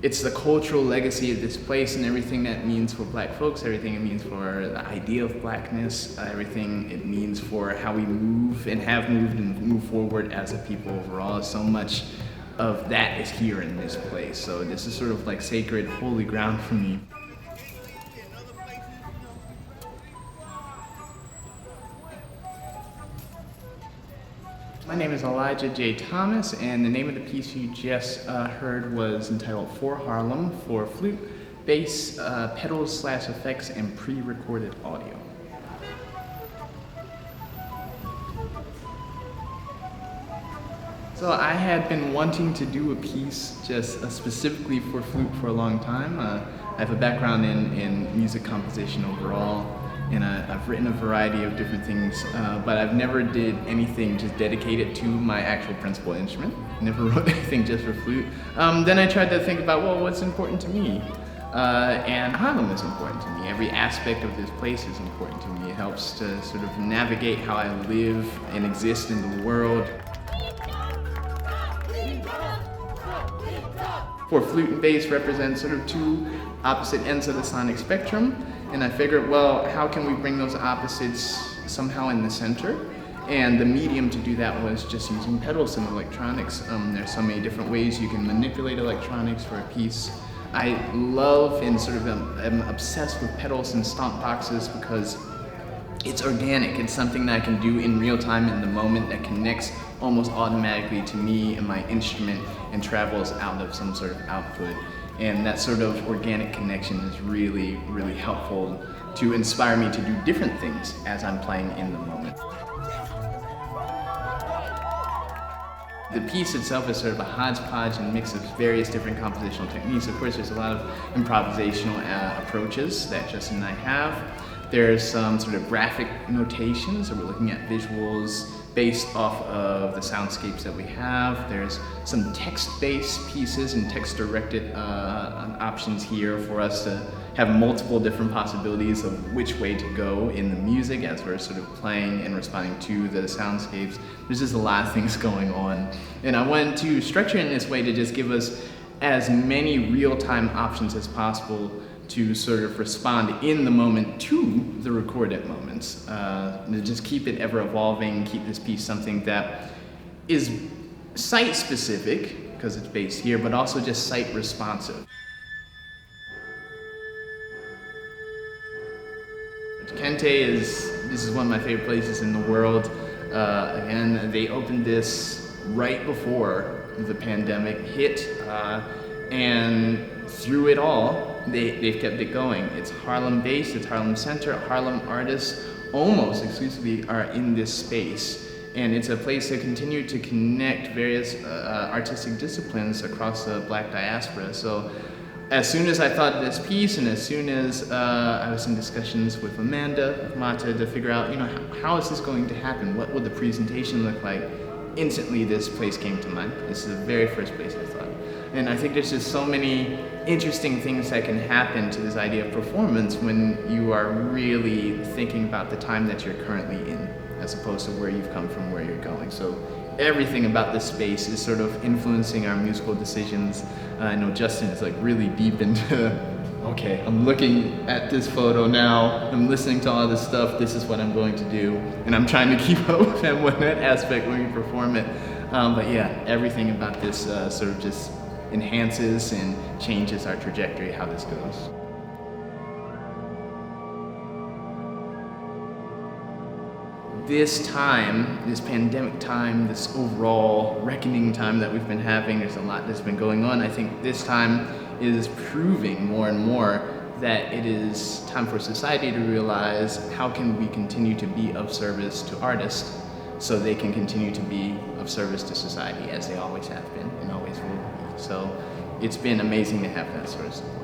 it's the cultural legacy of this place and everything that means for Black folks, everything it means for the idea of Blackness, everything it means for how we move and have moved and move forward as a people overall. So much of that is here in this place. So this is sort of like sacred, holy ground for me. My name is Elijah J. Thomas, and the name of the piece you just heard was entitled For Harlem, for flute, bass, pedals / effects, and pre-recorded audio. So I had been wanting to do a piece just specifically for flute for a long time. I have a background in music composition overall, and I've written a variety of different things, but I've never did anything just dedicated to my actual principal instrument. Never wrote anything just for flute. Then I tried to think about, well, what's important to me? And Harlem is important to me. Every aspect of this place is important to me. It helps to sort of navigate how I live and exist in the world. For flute and bass represent sort of two opposite ends of the sonic spectrum. And I figured, well, how can we bring those opposites somehow in the center? And the medium to do that was just using pedals and electronics. There's so many different ways you can manipulate electronics for a piece. I love and sort of am obsessed with pedals and stomp boxes because it's organic. It's something that I can do in real time in the moment that connects almost automatically to me and my instrument and travels out of some sort of output. And that sort of organic connection is really, really helpful to inspire me to do different things as I'm playing in the moment. The piece itself is sort of a hodgepodge and mix of various different compositional techniques. Of course, there's a lot of improvisational approaches that Justin and I have. There's some sort of graphic notation, so we're looking at visuals based off of the soundscapes that we have. There's some text-based pieces and text-directed options here for us to have multiple different possibilities of which way to go in the music as we're sort of playing and responding to the soundscapes. There's just a lot of things going on. And I wanted to structure it in this way to just give us as many real-time options as possible to sort of respond in the moment to the recorded moments. To just keep it ever evolving, keep this piece something that is site specific, because it's based here, but also just site responsive. Kente this is one of my favorite places in the world. Again, they opened this right before the pandemic hit, and through it all, they've kept it going. It's Harlem based, it's Harlem Center. Harlem artists almost exclusively are in this space. And it's a place to continue to connect various artistic disciplines across the Black diaspora. So as soon as I thought of this piece, and as soon as I was in discussions with Amanda Mata to figure out, how is this going to happen? What would the presentation look like? Instantly, this place came to mind. This is the very first place I thought. And I think there's just so many interesting things that can happen to this idea of performance when you are really thinking about the time that you're currently in, as opposed to where you've come from, where you're going. So everything about this space is sort of influencing our musical decisions. I know Justin is like really deep into, okay, I'm looking at this photo now, I'm listening to all this stuff, this is what I'm going to do. And I'm trying to keep up with him with that aspect when we perform it. But yeah, everything about this sort of just enhances and changes our trajectory, how this goes. This time, this pandemic time, this overall reckoning time that we've been having, there's a lot that's been going on. I think this time is proving more and more that it is time for society to realize how can we continue to be of service to artists so they can continue to be of service to society as they always have been and always will be. So it's been amazing to have that sort of support.